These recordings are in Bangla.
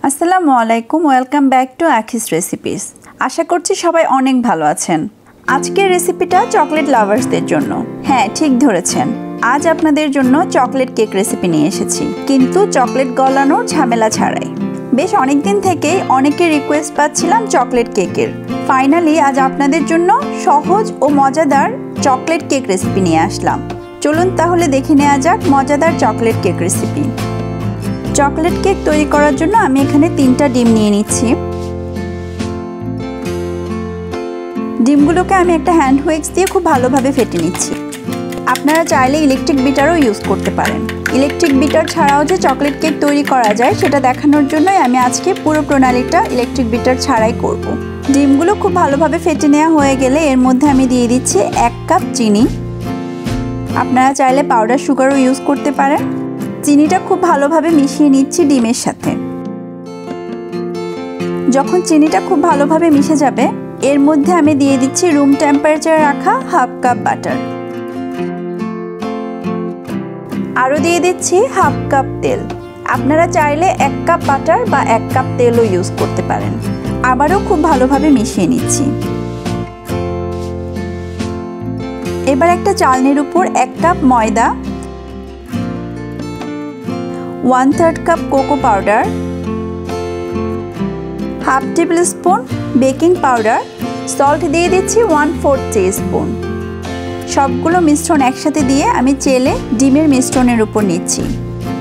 আসসালামু আলাইকুম, ওয়েলকাম ব্যাক টু আখিস রেসিপিস। আশা করছি সবাই অনেক ভালো আছেন। আজকের রেসিপিটা চকলেট লাভার্সদের জন্য। হ্যাঁ, ঠিক ধরেছেন, আজ আপনাদের জন্য চকলেট কেক রেসিপি নিয়ে এসেছি, কিন্তু চকলেট গলানোর ঝামেলা ছাড়াই। বেশ অনেক দিন থেকেই অনেকের রিকোয়েস্ট পাচ্ছিলাম চকলেট কেকের। ফাইনালি আজ আপনাদের জন্য সহজ ও মজাদার চকলেট কেক রেসিপি নিয়ে আসলাম। চলুন তাহলে দেখে নেওয়া যাক মজাদার chocolate cake recipe. Chocolate cake তৈরি করার জন্য আমি এখানে 3টা ডিম নিয়ে নিচ্ছি। ডিমগুলোকে আমি একটা হ্যান্ড হুইক্স দিয়ে খুব ভালোভাবে ফেটে নিচ্ছি। আপনারা চাইলে ইলেকট্রিক বিটারও ইউজ করতে পারেন। ইলেকট্রিক বিটার ছাড়াও যে চকলেট কেক তৈরি করা যায় সেটা দেখানোর জন্যই আমি আজকে পুরো প্রণালীটা ইলেকট্রিক বিটার ছাড়াই করব। ডিমগুলো খুব ভালোভাবে ফেটে নেওয়া হয়ে গেলে এর মধ্যে আমি দিয়ে দিচ্ছি 1 কাপ চিনি। আপনারা চাইলে পাউডার সুগারও ইউজ করতে পারেন। চিনিটা খুব ভালোভাবে মিশিয়ে নিচ্ছি ডিমের সাথে। যখন চিনিটা খুব ভালোভাবে মিশে যাবে এর মধ্যে আমি দিয়ে দিচ্ছি রুম টেম্পারেচারে রাখা 1/2 কাপ বাটার। আরও দিয়ে দিচ্ছি 1/2 কাপ তেল। আপনারা চাইলে 1 কাপ বাটার বা 1 কাপ তেলও ইউজ করতে পারেন। আবারও খুব ভালোভাবে মিশিয়ে নিচ্ছি। এবার একটা চালনির উপর 1 কাপ ময়দা, 1/3 cup cocoa powder, 1/2 table spoon baking powder, salt দিয়ে দিচ্ছি 1/4 টিস্পুন। সবগুলো মিশ্রণ একসাথে দিয়ে আমি চেলে ডিমের মিশ্রণের উপর নিচ্ছি।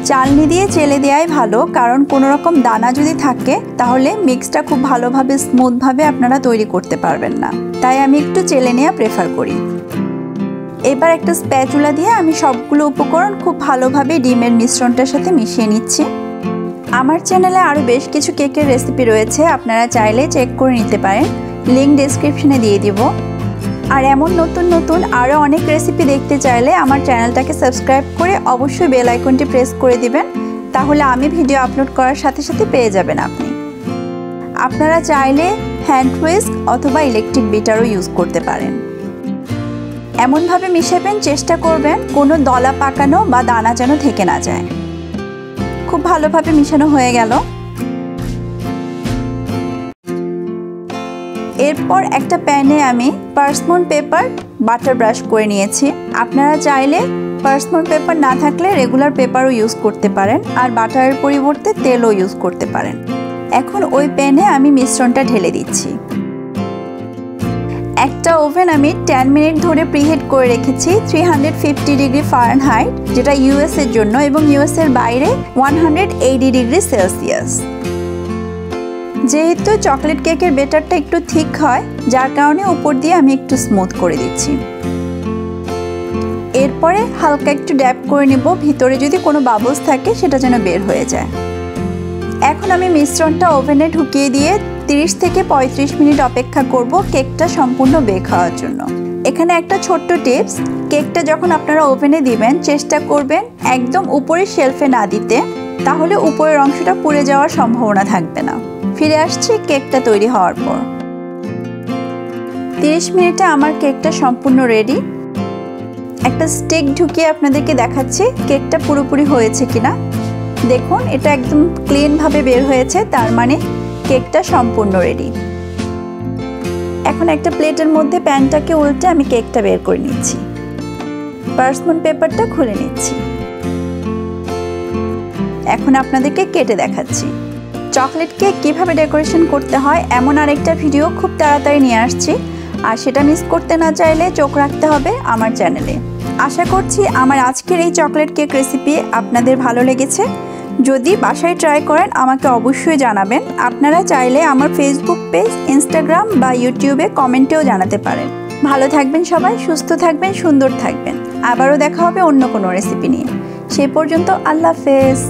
চালনি দিয়ে চেলে দেওয়াই ভালো, কারণ কোনো রকম দানা যদি থাকে তাহলে মিক্সটা খুব ভালোভাবে স্মুথভাবে আপনারা তৈরি করতে পারবেন না, তাই আমি একটু চেলে নেওয়া প্রেফার করি। এবার একটা স্প্যাচুলা দিয়ে আমি সবগুলো উপকরণ খুব ভালোভাবে ডিমের মিশ্রণটার সাথে মিশিয়ে নিচ্ছি। আমার চ্যানেলে আরও বেশ কিছু কেকের রেসিপি রয়েছে, আপনারা চাইলে চেক করে নিতে পারেন, লিঙ্ক ডেসক্রিপশনে দিয়ে দিব। আর এমন নতুন নতুন আরও অনেক রেসিপি দেখতে চাইলে আমার চ্যানেলটাকে সাবস্ক্রাইব করে অবশ্যই বেল আইকনটি প্রেস করে দিবেন, তাহলে আমি ভিডিও আপলোড করার সাথে সাথে পেয়ে যাবেন আপনি। আপনারা চাইলে হ্যান্ড হুইস্ক অথবা ইলেকট্রিক বিটারও ইউজ করতে পারেন। এমনভাবে মিশাবেন, চেষ্টা করবেন কোনো দলা পাকানো বা দানা যেন থেকে না যায়। খুব ভালোভাবে মিশানো হয়ে গেল। এরপর একটা প্যানে আমি পার্সমন পেপার বাটার ব্রাশ করে নিয়েছি। আপনারা চাইলে পার্সমন পেপার না থাকলে রেগুলার পেপারও ইউজ করতে পারেন, আর বাটারের পরিবর্তে তেলও ইউজ করতে পারেন। এখন ওই প্যানে আমি মিশ্রণটা ঢেলে দিচ্ছি। একটা ওভেন আমি 10 মিনিট ধরে প্রিহিট করে রেখেছি 350 ডিগ্রি ফারেনহাইট, যেটা ইউএস এর জন্য, এবং ইউএস এর বাইরে 180 ডিগ্রি সেলসিয়াস। যেহেতু চকলেট কেকের ব্যাটারটা একটু থিক হয়, যার কারণে উপর দিয়ে আমি একটু স্মুথ করে দিচ্ছি। এরপরে হালকা একটু ড্যাপ করে নেব, ভিতরে যদি কোনো বাবলস থাকে সেটা যেন বের হয়ে যায়। এখন আমি মিশ্রণটা ওভেনে ঢুকিয়ে দিয়ে 30 থেকে 35 মিনিট অপেক্ষা করব কেকটা সম্পূর্ণ বেক হওয়ার জন্য। এখানে একটা ছোট্ট টিপস, কেকটা যখন আপনারা ওভেনে দিবেন চেষ্টা করবেন একদম উপরের শেলফে না দিতে, তাহলে উপরের অংশটা পুড়ে যাওয়ার সম্ভাবনা থাকবে না। ফিরে আসছি কেকটা তৈরি হওয়ার পর। 30 মিনিটে আমার কেকটা সম্পূর্ণ রেডি। একটা স্টিক ঢুকিয়ে আপনাদেরকে দেখাচ্ছি কেকটা পুরোপুরি হয়েছে কিনা। দেখুন, এটা একদম ক্লিনভাবে বের হয়েছে, তার মানে কেকটা সম্পূর্ণ রেডি। এখন একটা প্লেটের মধ্যে প্যানটাকে উল্টে আমি কেকটা বের করে নিচ্ছি। পার্সমন পেপারটা খুলে নিচ্ছি। এখন আপনাদেরকে কেটে দেখাচ্ছি। চকলেট কেক কিভাবে ডেকোরেশন করতে হয় এমন আরেকটা ভিডিও খুব তাড়াতাড়ি নিয়ে আসছি, আর সেটা মিস করতে না চাইলে চোখ রাখতে হবে আমার চ্যানেলে। আশা করছি আমার আজকের এই চকলেট কেক রেসিপি আপনাদের ভালো লেগেছে। যদি বাসায় ট্রাই করেন আমাকে অবশ্যই জানাবেন। আপনারা চাইলে আমার ফেসবুক পেজ, ইনস্টাগ্রাম বা ইউটিউবে কমেন্টেও জানাতে পারেন। ভালো থাকবেন সবাই, সুস্থ থাকবেন, সুন্দর থাকবেন। আবারও দেখা হবে অন্য কোনো রেসিপি নিয়ে। সেই পর্যন্ত আল্লাহ হাফেজ।